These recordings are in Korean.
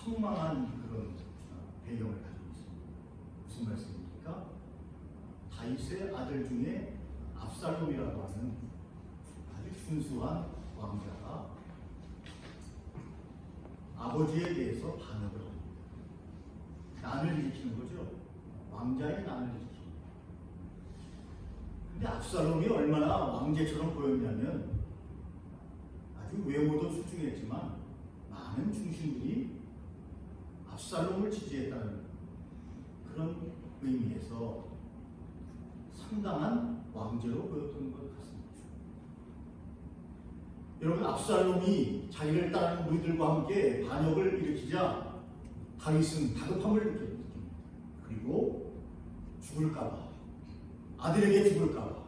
황망한 그런 배경을 가지고 있습니다. 무슨 말씀입니까? 다윗의 아들 중에 압살롬이라고 하는 아주 순수한 왕자가 아버지에 대해서 반역을 합니다. 난을 일으키는 거죠. 왕자의 난을 일으킵니다. 근데 압살롬이 얼마나 왕제처럼 보였냐면 아주 외모도 출중했지만 많은 중신들이 압살롬을 지지했다는 그런 의미에서 상당한 왕제로 보였던 것 같습니다. 여러분, 압살롬이 자기를 따르는 무리들과 함께 반역을 일으키자 다윗은 다급함을 느낍니다. 그리고 죽을까봐, 아들에게 죽을까봐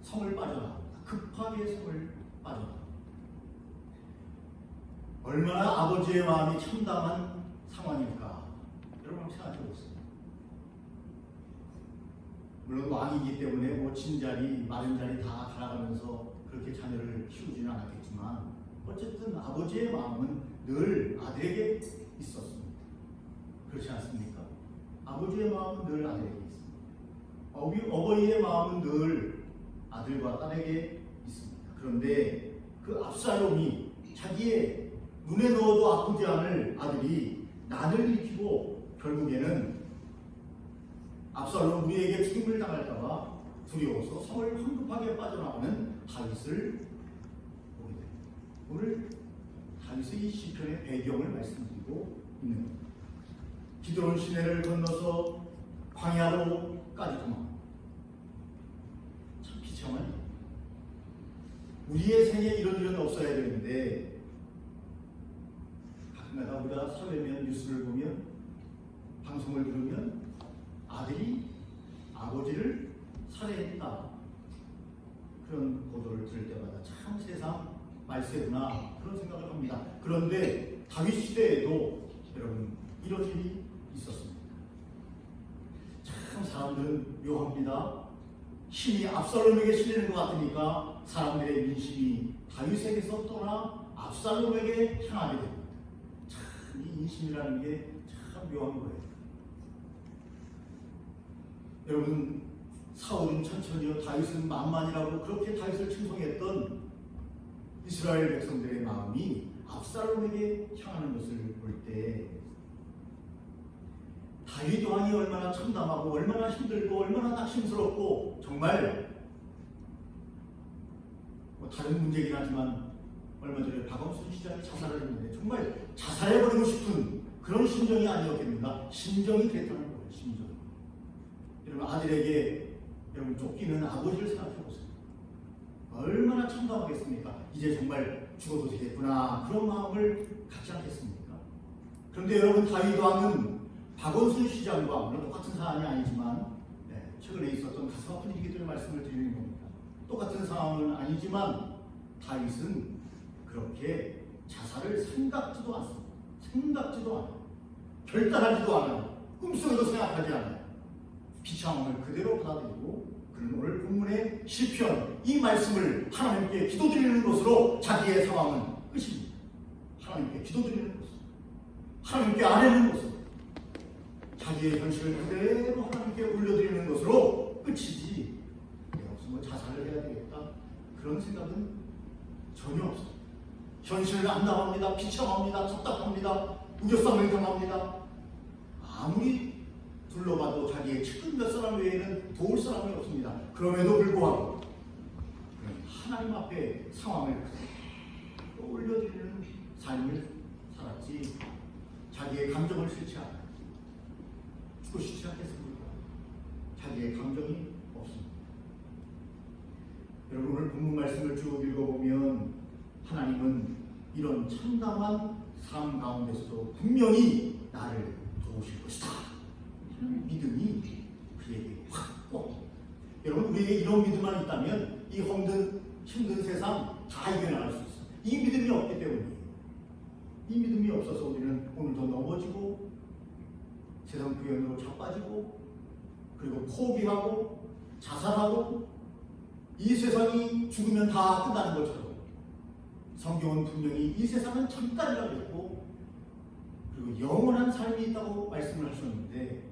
성을 빠져나갑니다. 급하게 성을 빠져나갑니다. 얼마나 아버지의 마음이 참담한 상황일까? 여러분 생각해 보세요. 물론 왕이기 때문에 뭐 진자리, 마른 자리 다 갈아가면서 그렇게 자녀를 키우지는 않았겠지만 어쨌든 아버지의 마음은 늘 아들에게 있었습니다. 그렇지 않습니까? 아버지의 마음은 늘 아들에게 있습니다. 어버이의 마음은 늘 아들과 딸에게 있습니다. 그런데 그 압살롬이 자기의 눈에 넣어도 아프지 않을 아들이 난을 일으키고 결국에는 압살롬 우리에게 죽임을 당할까봐 두려워서 성을 황급하게 빠져나가는 다윗을 보게 됩니다. 오늘 다윗의 이 시편의 배경을 말씀드리고 있는 겁니다. 기드론 시내를 건너서 광야로까지 도망갑니다. 참 비참한 일. 우리의 생에 이런 일은 없어야 되는데 가끔가다 우리가 사회면 뉴스를 보면 방송을 들으면 아들이 아버지를 살해했다, 그런 보도를 들을 때마다 참 세상 말세구나 그런 생각을 합니다. 그런데 다윗 시대에도 여러분 이런 일이 있었습니다. 참 사람들은 묘합니다. 힘이 압살롬에게 실리는 것 같으니까 사람들의 민심이 다윗에게서 떠나 압살롬에게 향하게 됩니다. 참 이 인심이라는 게 참 묘한 거예요. 여러분, 사울은 천천히요, 다윗은 만만이라고 그렇게 다윗을 칭송했던 이스라엘 백성들의 마음이 압살롬에게 향하는 것을 볼 때 다윗 왕이 얼마나 참담하고 얼마나 힘들고 얼마나 낙심스럽고 정말 다른 문제긴 하지만 얼마 전에 박원순 시장이 자살을 했는데 정말 자살해버리고 싶은 그런 심정이 아니었겠는가? 심정이 그랬다는 거예요. 심정이. 여러분, 아들에게 여러분 쫓기는 아버지를 생각해보세요. 얼마나 참담하겠습니까? 이제 정말 죽어도 되겠구나, 그런 마음을 갖지 않겠습니까? 그런데 여러분, 다윗 왕은 박원순 시장과 물론 똑같은 사안이 아니지만 최근에 있었던 가슴 아픈 일이기 때문에 말씀을 드리는 겁니다. 똑같은 상황은 아니지만 다윗은 그렇게 자살을 생각지도 않습니다. 생각지도 않아요. 결단하지도 않아요. 꿈속에도 생각하지 않아요. 비참함을 그대로 받아들이고 그는 오늘 본문의 시편 이 말씀을 하나님께 기도드리는 것으로 자기의 상황은 끝입니다. 하나님께 기도드리는 것으로, 하나님께 아뢰는 것으로, 자기의 현실을 그대로 하나님께 올려드리는 것으로 끝이지, 내가 무슨 뭐 자살을 해야 되겠다 그런 생각은 전혀 없습니다. 현실을 안 나갑니다. 비참합니다. 답답합니다. 우겨쌈을 당합니다. 아무리 둘러봐도 자기의 측근 몇 사람 외에는 도울 사람이 없습니다. 그럼에도 불구하고 하나님 앞에 상황을 그대로 올려드리는 삶을 살았지 자기의 감정을 싫지 않아요. 죽고 싶지 않겠습니까? 자기의 감정이 없습니다. 여러분, 오늘 본문 말씀을 쭉 읽어보면 하나님은 이런 참담한 삶 가운데서도 분명히 나를 도우실 것이다 하는 믿음이 그에게 확. 여러분, 우리에게 이런 믿음만 있다면 이 힘든 세상 다 이겨나갈 수 있어요. 이 믿음이 없기 때문이에요. 이 믿음이 없어서 우리는 오늘도 넘어지고 세상 부연으로 자빠지고 그리고 포기하고 자살하고 이 세상이 죽으면 다 끝나는 것처럼 성경은 분명히 이 세상은 잠깐이라고 했고 그리고 영원한 삶이 있다고 말씀을 하셨는데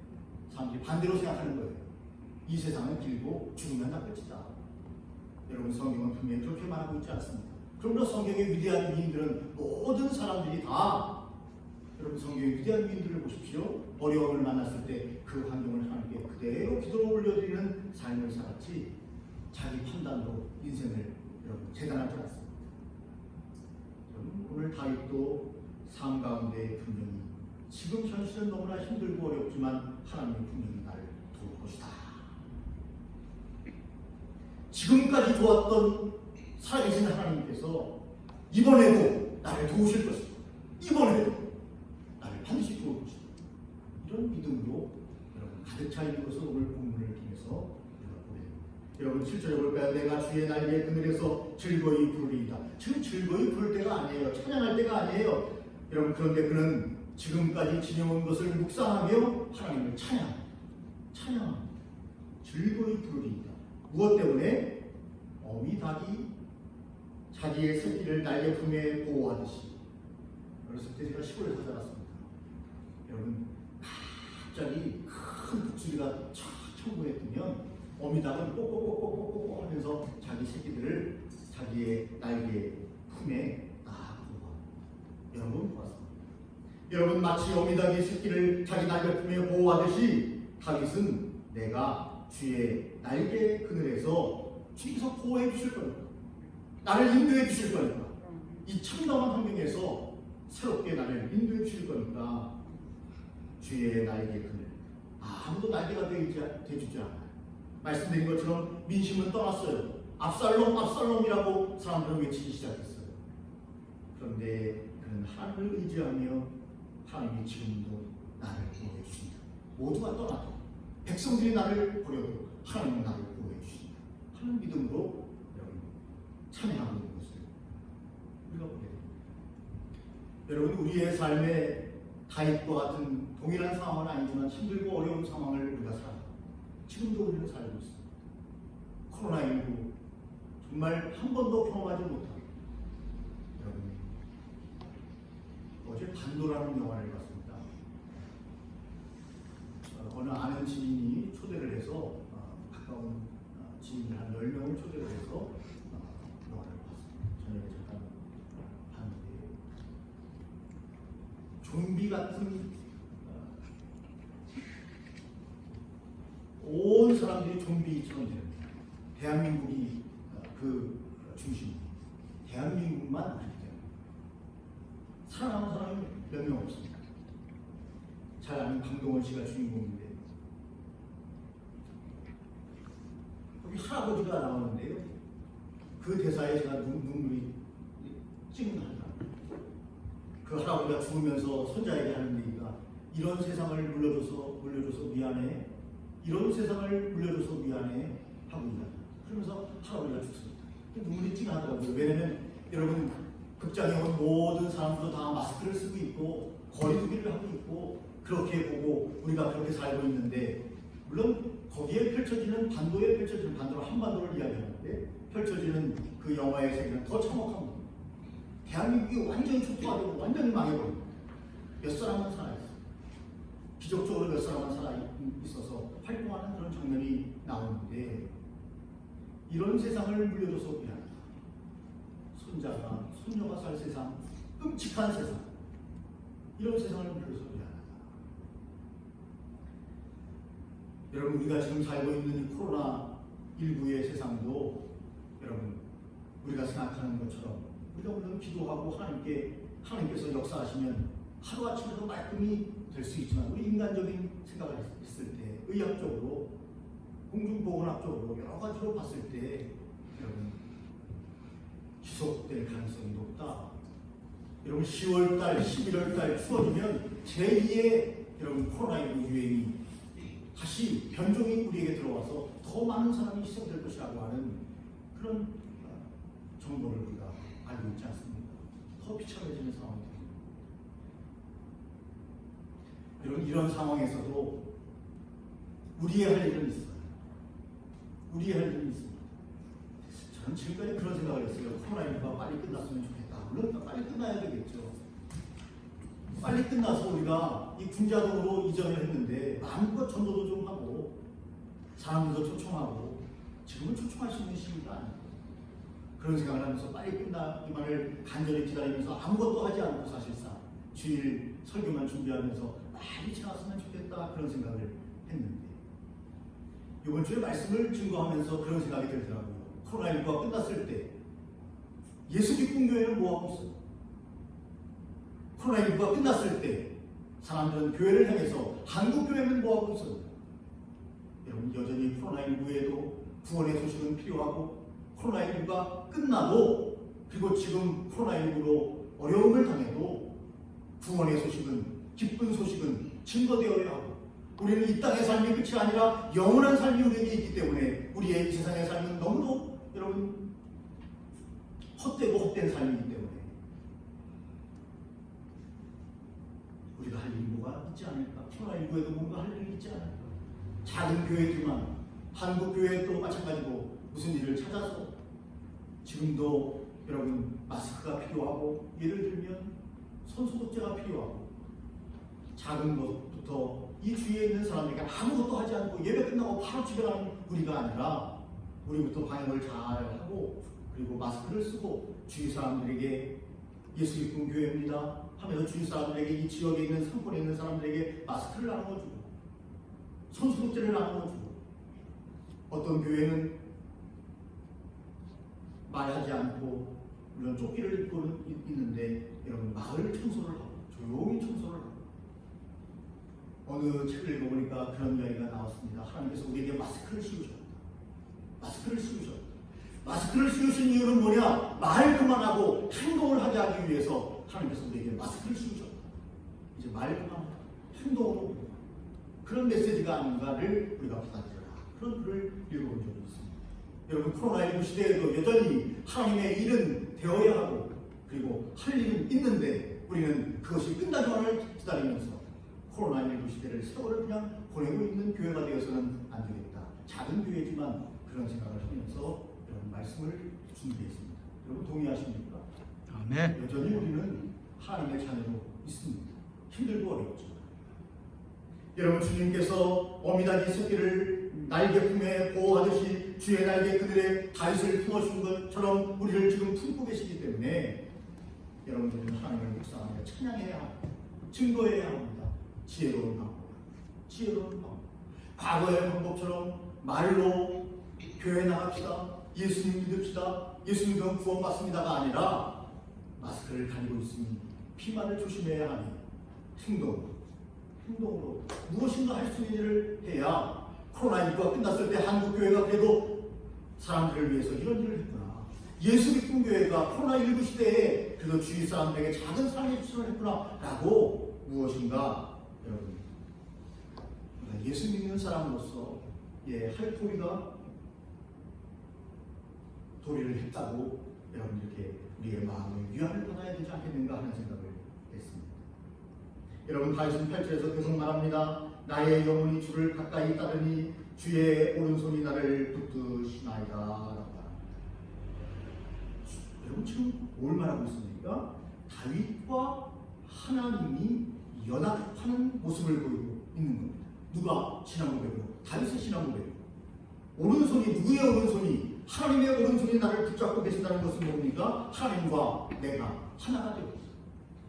사람들이 반대로 생각하는 거예요. 이 세상은 길고 죽으면 다 끝이다. 여러분, 성경은 분명히 그렇게 말하고 있지 않습니다. 그러므로 성경의 위대한 위인들은 모든 사람들이 다, 여러분, 성경의 위대한 위인들을 보십시오. 어려움을 만났을 때 그 환경을 하나님께 그대로 기도로 올려드리는 삶을 살았지, 자기 판단으로 인생을 여러분 재단하지 않습니다. 여러분, 오늘 다윗도 삶 가운데 분명히 지금 현실은 너무나 힘들고 어렵지만 하나님이 분명히 나를 도울 것이다. 지금까지 도왔던 살아계신 하나님께서 이번에도 나를 도우실 것이다. 이번에도 나를 반드시 도울 것이다. 이런 믿음으로 여러분 가득 차 있는 것을 오늘 본문을 통해서 여러분 7절에 볼까요? 내가 주의 날개 그늘에서 즐거이 부르리이다. 지금 즐거이 부를 때가 아니에요. 찬양할 때가 아니에요. 여러분, 그런데 그는 지금까지 지내온 것을 묵상하며 하나님을 찬양 즐거이 부르리이다. 무엇 때문에? 어미 닭이 자기의 새끼를 날개 품에 보호하듯이. 어렸을 때 제가 시골에서 자랐습니다. 여러분, 갑자기 큰 독수리가 촥 천공에 뜨면 어미닭은 꼬꼬꼬꼬꼬꼬 하면서 자기 새끼들을 자기의 날개 품에 딱 보호합니다. 여러분 보았습니다. 여러분, 마치 어미닭이 새끼를 자기 날개 품에 보호하듯이 다윗은 내가 주의 날개 그늘에서 주께서 보호해 주실 거니까, 나를 인도해 주실 거니까, 이 참담한 환경에서 새롭게 나를 인도해 주실 거니까 주의 날개 그늘, 아무도 날개가 되주지 않아요. 말씀드린 것처럼 민심은 떠났어요. 압살롬이라고 사람들은 외치기 시작했어요. 그런데 그는 하나님을 의지하며 하나님이 지금도 나를 보호해 주신다. 모두가 떠나도 백성들이 나를 버려도 하나님은 나를 보호해 주신다 하는 믿음으로 여러분 찬양하고 있는 것을 우리가 보게 됩니다. 여러분, 우리의 삶에 다윗과 같은 동일한 상황은 아니지만 힘들고 어려운 상황을 우리가 살아요. 지금도 우리는 살고 있습니다. 코로나19 정말 한 번도 경험하지 못하고, 여러분, 어제 반도라는 영화를 봤습니다. 어느 아는 지인이 초대를 해서 가까운 지인들 한 10명을 초대를 해서 영화를 봤습니다. 저녁에 잠깐 봤는데 좀비 같은 온 사람들이 좀비처럼 됩니다. 대한민국이 그 중심입니다. 대한민국만 아니기 때문에 살아남은 사람이 몇 명 없습니다. 잘 아는 강동원 씨가 주인공인데 여기 할아버지가 나오는데요. 그 대사에 제가 눈물이 찡하더라고요. 그 할아버지가 죽으면서 손자에게 하는 얘기가 이런 세상을 물려줘서 미안해. 이런 세상을 물려줘서 미안해 하고 있다. 그러면서 할아버지가 죽습니다. 눈물이 찡하더라고요. 왜냐면 여러분, 극장에 온 모든 사람들도 다 마스크를 쓰고 있고 거리두기를 하고 있고 그렇게 보고 우리가 그렇게 살고 있는데, 물론 거기에 펼쳐지는 반도로 한반도를 이야기하는데 펼쳐지는 그 영화의 세계는 더 참혹합니다. 대한민국이 완전히 초토화되고 완전히 망해버립니다. 몇 사람은 살아있어요. 기적적으로 몇 사람은 살아있어서 활동하는 그런 장면이 나오는데, 이런 세상을 물려줘서 미안하다. 손녀가 살 세상, 끔찍한 세상, 이런 세상을 물려줘서 미안하다. 여러분, 우리가 지금 살고 있는 이 코로나19의 세상도 여러분, 우리가 생각하는 것처럼 우리가 물론 기도하고 하나님께서 역사하시면 하루아침에도 말끔히 될 수 있지만, 우리 인간적인 생각을 했을 때, 의학적으로, 공중보건학적으로 여러 가지로 봤을 때 여러분, 지속될 가능성이 높다. 여러분, 10월달, 11월달 추워지면 제2의 여러분 코로나19 유행이 다시 변종이 우리에게 들어와서 더 많은 사람이 희생될 것이라고 하는 그런 정보를 우리가 알고 있지 않습니까? 더 비참해지는 상황이 됩니다. 여러분, 이런 상황에서도 우리의 할 일은 있어요. 우리의 할 일은 있습니다. 저는 지금까지 그런 생각을 했어요. 코로나19가 빨리 끝났으면 좋겠다. 물론 빨리 끝나야 되겠죠. 빨리 끝나서 우리가 이 군자동으로 이전을 했는데 마음껏 전도도 좀 하고 사람들도 초청하고 지금은 초청할 수 있는 시기가 아니고 그런 생각을 하면서 빨리 끝나기만을 간절히 기다리면서 아무것도 하지 않고 사실상 주일 설교만 준비하면서 빨리 지났으면 좋겠다 그런 생각을 했는데 이번 주에 말씀을 증거하면서 그런 생각이 들더라고요. 코로나19가 끝났을 때 예수 기쁨 교회는 뭐하고 있어요? 코로나19가 끝났을 때 사람들은 교회를 향해서 한국 교회는 뭐하고 있어요? 여러분 여전히 코로나19에도 구원의 소식은 필요하고 코로나19가 끝나도 그리고 지금 코로나19로 어려움을 당해도 구원의 소식은 기쁜 소식은 증거되어야 하고 우리는 이 땅의 삶이 끝이 아니라 영원한 삶이 우리에게 있기 때문에 우리의 이 세상의 삶은 너무도 여러분 헛되고 헛된 삶이기 때문에 우리가 할 일이 뭐가 있지 않을까? 코로나19에도 뭔가 할 일이 있지 않을까? 작은 교회지만 한국 교회도 마찬가지고 무슨 일을 찾아서 지금도 여러분 마스크가 필요하고 예를 들면 손소독제가 필요하고 작은 것부터 이 주위에 있는 사람들에게 아무것도 하지 않고 예배 끝나고 바로 집에 가는 우리가 아니라 우리부터 방역을 잘 하고 그리고 마스크를 쓰고 주위 사람들에게 예수 기쁨 교회입니다 하면서 주위 사람들에게 이 지역에 있는 상권에 있는 사람들에게 마스크를 나눠주고 손소독제를 나눠주고 어떤 교회는 말하지 않고 물론 조끼를 입고 있는데 여러분 마을 청소를 하고 조용히 청소를 하고 어느 책을 읽어보니까 그런 이야기가 나왔습니다. 하나님께서 우리에게 마스크를 씌우셨다. 마스크를 씌우셨다. 마스크를 씌우신 이유는 뭐냐? 말 그만하고 행동을 하게 하기 위해서 하나님께서 우리에게 마스크를 씌우셨다. 이제 말 그만하고 행동으로 그런 메시지가 아닌가를 우리가 받아들여라. 그런 글을 읽어본 적이 있습니다. 여러분 코로나19 시대에도 여전히 하나님의 일은 되어야 하고 그리고 할 일은 있는데 우리는 그것이 끝나기만을 기다리면서 코로나19 시대를 세월을 그냥 보내고 있는 교회가 되어서는 안 되겠다. 작은 교회지만 그런 생각을 하면서 이런 말씀을 준비했습니다. 여러분 동의하십니까? 아멘. 여전히 우리는 하나님의 자녀로 있습니다. 힘들고 어렵죠. 여러분 주님께서 어미닭이 새끼를 날개 품에 보호하듯이 주의 날개 그들의 다윗을 품어준 것처럼 우리를 지금 품고 계시기 때문에 여러분들은 하나님을 묵상하며 찬양해야 합니다. 증거해야 합니다. 지혜로운 방법. 지혜로운 방법. 과거의 방법처럼 말로 교회 나갑시다. 예수님 믿읍시다. 예수님 그럼 구원받습니다가 아니라 마스크를 가지고 있으니 피만을 조심해야 하니 행동으로 무엇인가 할 수 있는 일을 해야 코로나19가 끝났을 때 한국교회가 그래도 사람들을 위해서 이런 일을 했구나. 예수 믿는 교회가 코로나19 시대에 그래도 주위 사람들에게 작은 사랑의 주선을 했구나 라고 무엇인가 여러분 예수 믿는 사람으로서 할 도리를 했다고 여러분 이렇게 우리의 마음의 위안을 받아야 되지 않겠는가 하는 생각을 했습니다. 여러분 다윗은 8절에서 계속 말합니다. 나의 영혼이 주를 가까이 따르니 주의 오른손이 나를 붙드시나이다 라고 합니다. 여러분 지금 뭘 말하고 있습니까? 다윗과 하나님이 연합하는 모습을 보이고 있는 겁니다. 누가 신앙고백으로? 다윗의 신앙고백으로. 오른손이 누구의 오른손이? 하나님의 오른손이 나를 붙잡고 계신다는 것은 뭡니까? 하나님과 내가 하나가 되고 있습니다.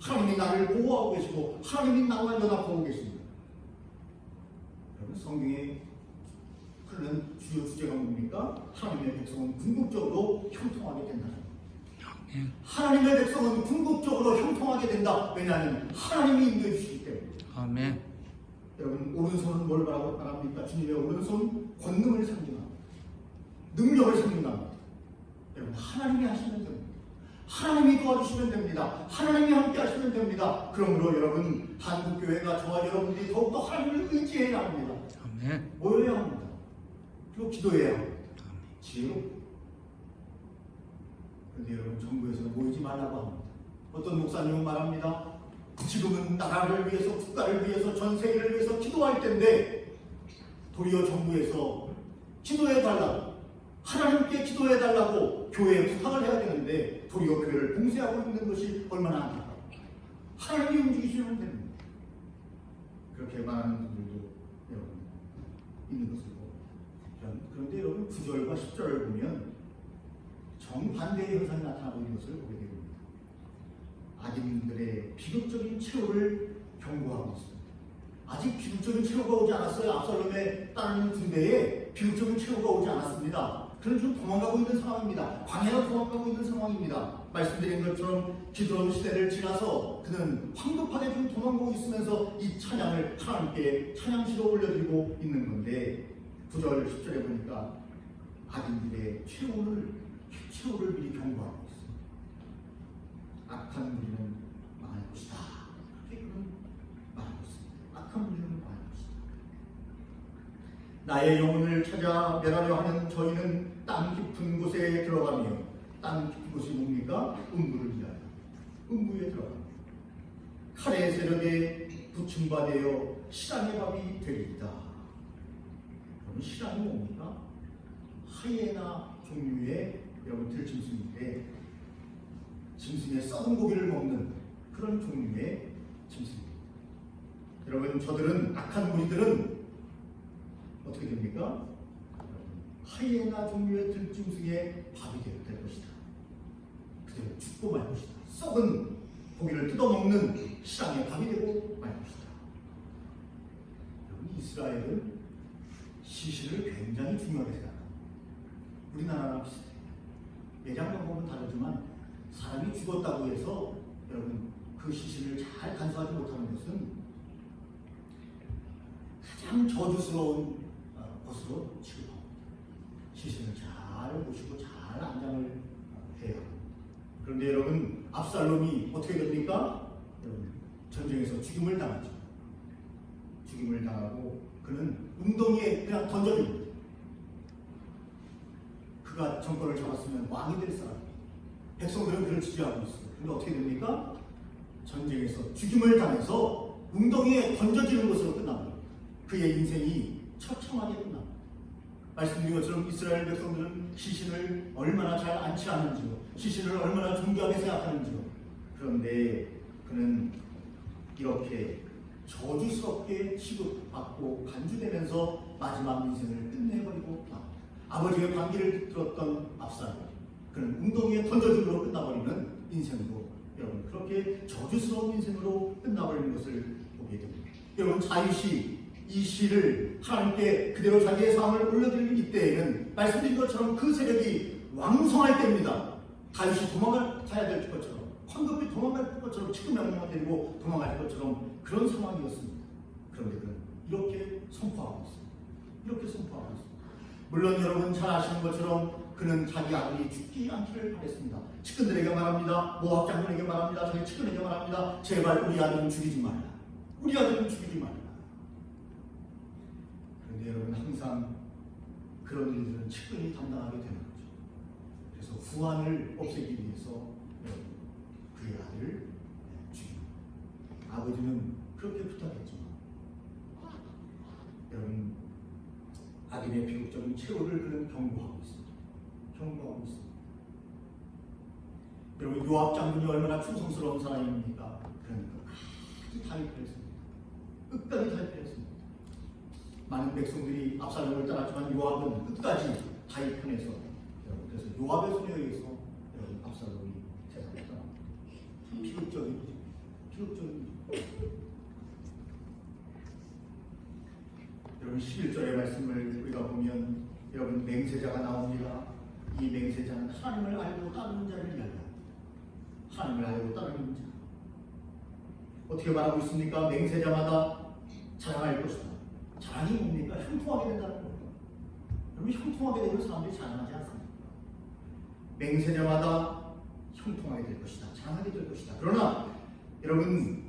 하나님이 나를 보호하고 계시고 하나님이 나와 연합하고 계십니다. 여러분 성경에 흐르는 주요 주제가 뭡니까? 하나님의 백성은 궁극적으로 형통하게 된다는 겁니다. 하나님의 백성은 궁극적으로 형통하게 된다. 왜냐하면 하나님이 인도해 주시기 때문에. 아멘. 여러분 오른손은 뭘 말합니까? 주님의 오른손 권능을 상징합니다. 능력을 상징합니다. 여러분 하나님이 하시면 됩니다. 하나님이 도와주시면 됩니다. 하나님이 함께 하시면 됩니다. 그러므로 여러분 한국교회가 저와 여러분들이 더욱더 하나님을 의지해야 합니다. 아멘. 모여야 합니다. 그리고 기도해야 합니다. 지혜로. 그런데 여러분 정부에서는 모이지 말라고 합니다. 어떤 목사님은 말합니다. 지금은 나라를 위해서 국가를 위해서 전 세계를 위해서 기도할 때인데 도리어 정부에서 기도해달라고 하나님께 기도해달라고 교회에 부탁을 해야 되는데 도리어 교회를 봉쇄하고 있는 것이 얼마나 안타까워. 하나님이 움직이시면 됩니다. 그렇게 말하는 분들도 여러분 있는 것을 보고, 그런데 여러분 9절과 10절을 보면 정반대의 현상이 나타나고 있는 것을 보게 됩니다. 악인들의 비극적인 최후를 경고하고 있습니다. 아직 비극적인 최후가 오지 않았어요. 압살롬의 따르는 군대에 비극적인 최후가 오지 않았습니다. 그는 좀 도망가고 있는 상황입니다. 광야로 도망가고 있는 상황입니다. 말씀드린 것처럼 기드론 시대를 지나서 그는 황급하게 좀 도망가고 있으면서 이 찬양을 하나님께 찬양시로 올려드리고 있는 건데, 9절 10절에 보니까 악인들의 최후를 미리 경고하고 있습니다. 악한 무리는 망할 것이다. 그렇게 그는 말하고 있습니다. 악한 무리는 망할 것이다. 나의 영혼을 찾아 멸하려 하는 저희는 땅 깊은 곳에 들어가며, 땅 깊은 곳이 뭡니까? 음부를 위하여 음부에 들어갑니다. 칼의 세력에 부침받아 실랑의 밥이 되리이다. 그럼 실랑이 뭡니까? 하이에나 종류의 여러분 들짐승인데, 짐승의 썩은 고기를 먹는 그런 종류의 짐승입니다. 여러분, 저들은, 악한 무리들은 어떻게 됩니까? 하이에나 종류의 들짐승의 밥이 될 것이다. 그대로 죽고 말 것이다. 썩은 고기를 뜯어먹는 실랑의 밥이 되고 말 것이다. 여러분, 이스라엘은 시신을 굉장히 중요하게 생각합니다. 우리나라랑 비슷해요. 매장 방법은 다르지만 사람이 죽었다고 해서 여러분 그 시신을 잘 간수하지 못하는 것은 가장 저주스러운 것으로 취급합니다. 시신을 잘 모시고 잘 안장을 해야 합니다. 그런데 여러분, 압살롬이 어떻게 됩니까? 여러분, 전쟁에서 죽임을 당하죠. 죽임을 당하고 그는 웅덩이에 그냥 던져집니다. 그가 정권을 잡았으면 왕이 될 사람입니다. 백성들은 그를 지지하고 있어요. 그런데 어떻게 됩니까? 전쟁에서 죽임을 당해서 웅덩이에 던져지는 것으로 끝납니다. 그의 인생이 처참하게 끝납니다. 말씀드린 것처럼 이스라엘 백성들은 시신을 얼마나 잘 안치하는지요, 시신을 얼마나 존귀하게 생각하는지요. 그런데 그는 이렇게 저주스럽게 취급받고 간주되면서 마지막 인생을 끝내버리고 맙니다. 아버지의 반기를 들었던 압살롬, 그는 웅덩이에 던져줌으로 끝나버리는 인생으로, 여러분 그렇게 저주스러운 인생으로 끝나버리는 것을 보게 됩니다. 여러분, 자유시 이 시를 하나님께 그대로 자기의 삶을 올려드리는 이때에는 말씀드린 것처럼 그 세력이 왕성할 때입니다. 다윗이 도망가야 될 것처럼, 황급히 도망갈 것처럼, 지금 명령을 내리고 도망갈 것처럼 그런 상황이었습니다. 그런데 그는 이렇게 선포하고 있습니다. 이렇게 선포하고 있습니다. 물론 여러분 잘 아시는 것처럼 그는 자기 아들이 죽지 않기를 바랬습니다. 측근들에게 말합니다. 모압 장군에게 말합니다. 자기 측근에게 말합니다. 제발 우리 아들은 죽이지 말라. 우리 아들은 죽이지 말라. 그런데 여러분, 항상 그런 일들은 측근이 담당하게 되는 거죠. 그래서 후환을 없애기 위해서 그의 아들을 죽입니다. 아버지는 그렇게 부탁했지만 여러분, 악인의 비극적인 최후를 그는 경고하고 있습니다. 경고하고 있습니다. 여러분, 요압 장군이 얼마나 충성스러운 사람입니까? 그러니까 끝까지 탈피했습니다. 끝까지 탈피했습니다. 많은 백성들이 압살롬을 따랐지만 요압은 끝까지 다윗 편에서, 그래서 요압의 손에 의해서 압살롬이 세상을 떠납니다. 비극적인 여러분, 11절의 말씀을 우리가 보면 여러분 맹세자가 나옵니다. 이 맹세자는 하나님을 알고 따르는 자를 위하여, 하나님을 알고 따르는 자. 어떻게 말하고 있습니까? 맹세자마다 자랑할 것이다. 자랑이 뭡니까? 형통하게 된다는 겁니다. 여러분, 형통하게 되면 사람들이 자랑하지 않습니까? 맹세자마다 형통하게 될 것이다. 자랑하게 될 것이다. 그러나 여러분,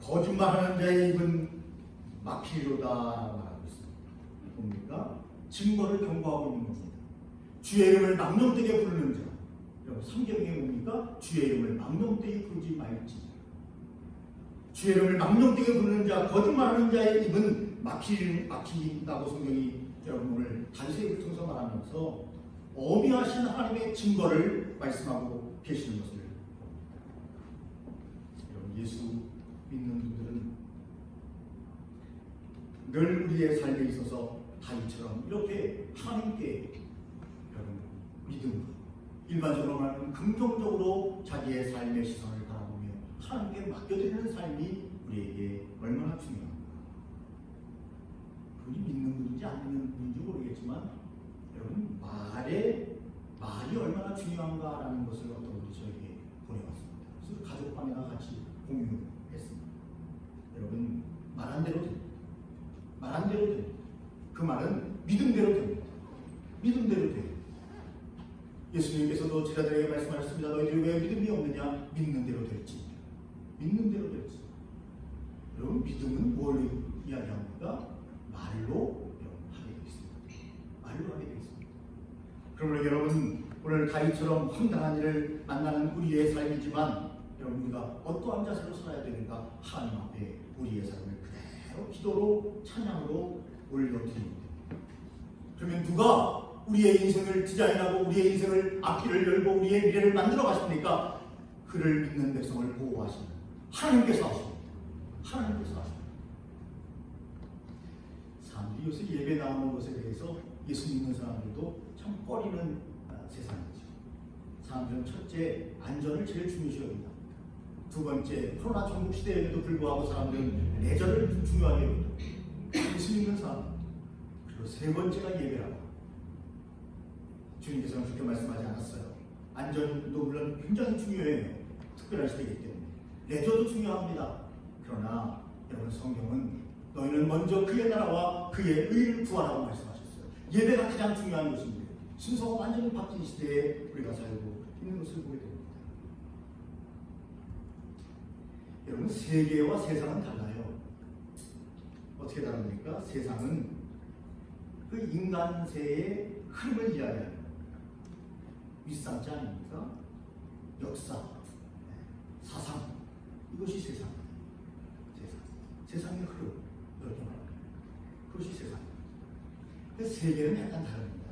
거짓말하는 자의 입은 막히리로다 말하고 있습니다. 뭡니까? 증거를 경고하고 있는 겁니다. 주의 이름을 망령되게 부르는 자. 여러분, 성경에 뭡니까? 주의 이름을 망령되게 부르지 말지. 주의 이름을 망령되게 부르는 자, 거짓말하는 자의 입은 막힌다고 성경이 여러분 오늘 단세를 통해서 말하면서 어미하신 하나님의 증거를 말씀하고 계시는 것을 봅니다. 예수 믿는 분들은 늘 우리의 삶에 있어서 다윗처럼 이렇게 하나님께 여러분 믿음으로, 일반적으로 말하면 긍정적으로 자기의 삶의 시선을 바라보며 하나님께 맡겨드리는 삶이 우리에게 얼마나 중요합니다. 그분이 믿는 분인지 안 믿는 분인지 모르겠지만 여러분 말이 얼마나 중요한가라는 것을 어떤 분이 저에게 보내왔습니다. 그래서 가족방에나 같이 공유했습니다. 여러분 말한 대로 됩니다. 말한 대로 됩니다. 그 말은 믿음대로 됩니다. 믿음대로 돼요. 예수님께서도 제자들에게 말씀하셨습니다. 너희들이 왜 믿음이 없느냐? 믿는 대로 될지. 믿는 대로 될지. 여러분 믿음은 뭘 이야기합니까? 말로 하게 되어 있습니다. 말로 하게 되어 있습니다. 그러므로 여러분 오늘 다윗처럼 황당한 일을 만나는 우리의 삶이지만 여러분 우리가 어떠한 자세로 살아야 되는가? 하나님 앞에 우리의 삶을 그대로 기도로 찬양으로 올려드립니다. 그러면 누가 우리의 인생을 디자인하고 우리의 인생을 앞길을 열고 우리의 미래를 만들어 가십니까? 그를 믿는 백성을 보호하시는 하나님께서 하십니다. 하나님께서 하십니다. 사람들이 요새 예배 나오는 것에 대해서 예수 믿는 사람들도 참 꺼리는 세상이죠. 사람들은 첫째, 안전을 제일 중요시 여깁니다. 두 번째, 코로나 전국 시대에도 불구하고 사람들은 레저를 중요하게 여깁니다. 예수 믿는 사람. 그리고 세 번째가 예배라고. 주님께서는 그렇게 말씀하지 않았어요. 안전도 물론 굉장히 중요해요. 특별한 시대이기 때문에. 레저도 중요합니다. 그러나 여러분 성경은 너희는 먼저 그의 나라와 그의 의를 구하라고 말씀하셨어요. 예배가 가장 중요한 것입니다. 순서가 완전히 바뀐 시대에 우리가 살고 있는 것을 보게 됩니다. 여러분 세계와 세상은 달라요. 어떻게 다릅니까? 세상은 그 인간세의 흐름을 이야기합니다. 윗상자 아닙니까? 역사, 사상, 이것이 세상입니다. 세상의 흐름, 이렇게 말합니다. 그것이 세상입니다. 세계는 약간 다릅니다.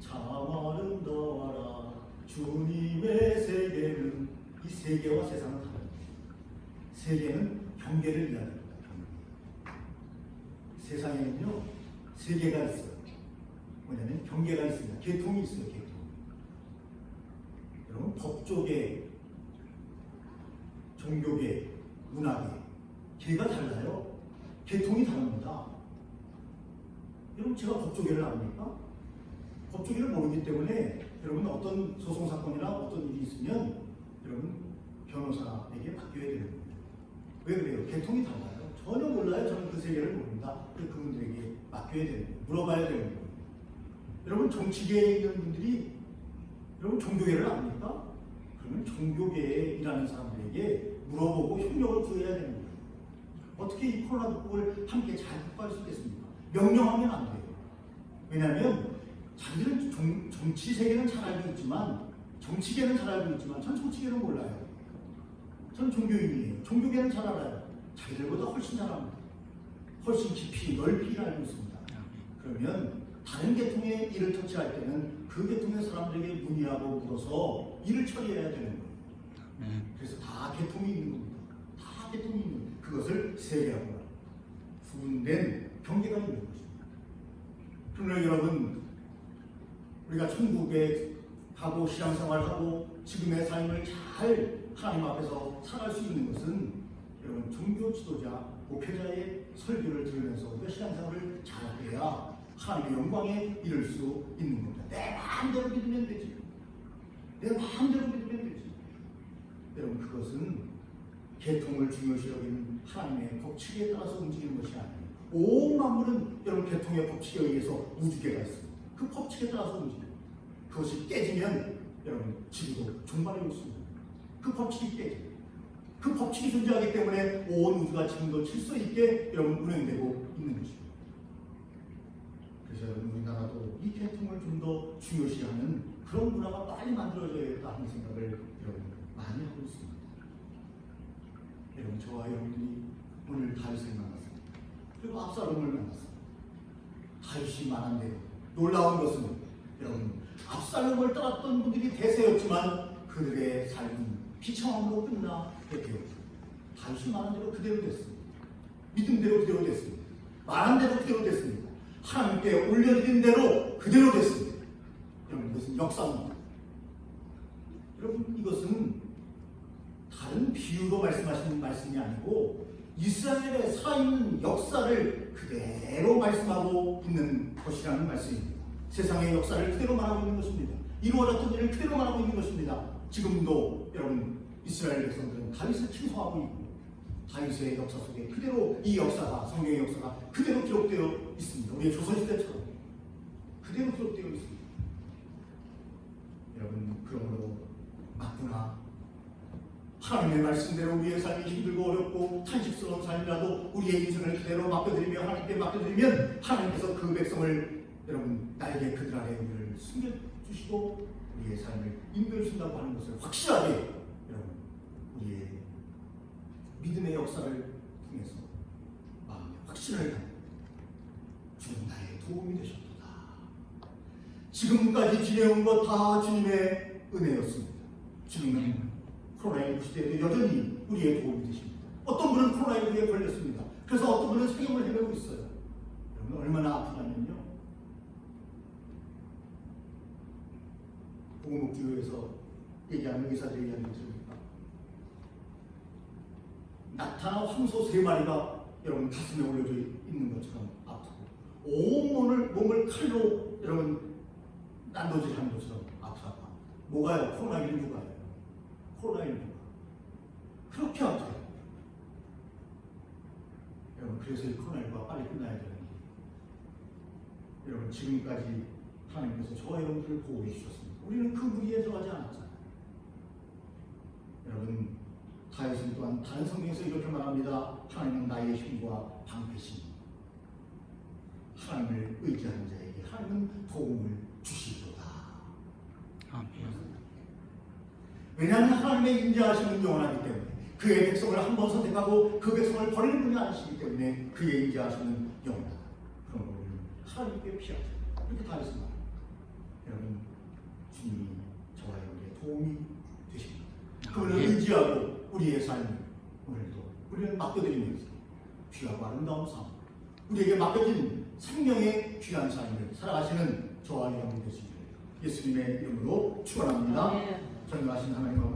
참 아름다워라 주님의 세계는, 이 세계와 세상은 다릅니다. 세계는 경계를 이야기합니다. 세상에는요 세계가 있어요. 뭐냐면 경계가 있습니다. 계통이 있어요. 계통. 여러분 법조계, 종교계, 문화계 계가 달라요. 계통이 다릅니다. 여러분 제가 법조계를 압니까? 법조계를 모르기 때문에 여러분 어떤 소송사건이나 어떤 일이 있으면 여러분 변호사에게 맡겨야 되는 겁니다. 왜 그래요? 계통이 달라요. 전혀 몰라요. 저는 그 세계를 모릅니다. 그분들에게 맡겨야 되는 거예요. 물어봐야 되는 거예요. 여러분 정치계에 있는 분들이 여러분 종교계를 압니까? 그러면 종교계에 일하는 사람들에게 물어보고 협력을 구해야 되는 거예요. 어떻게 이 코로나 극복을 함께 잘 극복할 수 있겠습니까? 명령하면 안 돼요. 왜냐하면 자기들은 정치 세계는 잘 알고 있지만 정치계는 잘 알고 있지만 전 정치계는 몰라요. 전 종교인이에요. 종교계는 잘 알아요. 자기들보다 훨씬 잘 압니다. 훨씬 깊이 넓이 알고 있습니다. 그러면 다른 계통의 일을 터치할 때는 그 계통의 사람들에게 문의하고 물어서 일을 처리해야 되는 거예요. 그래서 다 계통이 있는 겁니다. 다 계통이 있는 겁니다. 그것을 세계라고 합니다. 구분된 경계가 있는 것입니다. 그러나 여러분 우리가 천국에 가고 신앙생활하고 지금의 삶을 잘 하나님 앞에서 살아갈 수 있는 것은 여러분 종교 지도자, 목회자의 설교를 들으면서 우리가 신앙생활을 잘해야 하나님의 영광에 이를 수 있는 겁니다. 내 마음대로 믿으면 되지. 내 마음대로 믿으면 되지. 여러분 그것은 계통을 중요시 여기는 하나님의 법칙에 따라서 움직이는 것이 아니에요. 온 만물은 여러분 계통의 법칙에 의해서 우주계가 있습니다. 그 법칙에 따라서 움직여요. 그것이 깨지면 여러분 지구도 종말이 올 수 있습니다. 그 법칙이 깨져요. 그 법칙이 존재하기 때문에 온 우주가 지금도 질서 있게 여러분 운행되고 있는 것입니다. 그래서 여러분 우리나라도 이 계통을 좀 더 중요시하는 그런 문화가 빨리 만들어져야겠다 하는 생각을 여러분 많이 하고 있습니다. 여러분 저와 여러분이 오늘 다윗을 만났습니다. 그리고 압살롬을 만났습니다. 다윗이 말한 대로 놀라운 것은 여러분 압살롬을 따랐던 분들이 대세였지만 그들의 삶은 비참함으로 끝나게 되었습니다. 다윗이 말한 대로 그대로 됐습니다. 믿음대로 그대로 됐습니다. 말한 대로 그대로 됐습니다. 하나님께 올려드린 대로 그대로 됐습니다. 여러분, 이것은 역사입니다. 여러분, 이것은 다른 비유로 말씀하시는 말씀이 아니고 이스라엘의 살아있는 역사를 그대로 말씀하고 있는 것이라는 말씀입니다. 세상의 역사를 그대로 말하고 있는 것입니다. 이루어졌던 일을 그대로 말하고 있는 것입니다. 지금도 여러분, 이스라엘 백성들은 다윗을 칭송하고 있고 다윗의 역사 속에 그대로 이 역사가, 성경의 역사가 그대로 기록되어 있습니다. 우리의 조선시대처럼 그대로 기록되어 있습니다. 여러분, 그러므로 맞구나. 하나님의 말씀대로 우리의 삶이 힘들고 어렵고 탄식스러운 삶이라도 우리의 인생을 그대로 맡겨드리며 하나님께 맡겨드리면 하나님께서 그 백성을 여러분 나에게 그들 아래 우리를 숨겨주시고 우리의 삶을 인도해 주신다고 하는 것을 확실하게 여러분 우리의 믿음의 역사를 통해서 마음에 확신을 갖고 주는 나의 도움이 되셨도다. 지금까지 지내온 것 다 주님의 은혜였습니다. 주님은 코로나19 시대에도 여전히 우리의 도움이 되십니다. 어떤 분은 코로나19에 걸렸습니다. 그래서 어떤 분은 세경을 헤매고 있어요. 여러분 얼마나 아프냐면요. 보건복지부에서 얘기하는 의사들의 이야기를 들으니까 낙타나 황소 3마리가 여러분 가슴에 올려져 있는 것처럼 아프고 온몸을 칼로 여러분 난도질하는 것처럼 아프다고. 뭐가요? 코로나19가요. 코로나19가 그렇게 아파요. 여러분 그래서 이 코로나19가 빨리 끝나야 되는데 여러분 지금까지 하나님께서 저와 여러분들을 보호해 주셨습니다. 우리는 그 무리에 들어가지 않았잖아요. 여러분 다윗은 또한 다른 성경에서 이렇게 말합니다. 하나님은 나의 힘과 방패신. 하나님을 의지하는 자에게 하나님은 도움을 주시리로다. 아멘. 왜냐하면 하나님의 인자하심은 영원하기 때문에 그의 백성을 한 번 선택하고 그 백성을 버리는 분이 아니시기 때문에 그의 인자하심은 영원하다. 그런 우리는 하나님께 피하자. 이렇게 다윗은 말합니다. 여러분 주님이 저와 여러분의 도움이 되십니다. 그분을 의지하고 우리의 삶을 오늘도 우리는 맡겨드리면서 귀하고 아름다운 삶, 우리에게 맡겨진 생명의 귀한 삶을 살아가시는 저와 여러분이 되시기를 예수님의 이름으로 축원합니다. 전능하신 하나님 아버지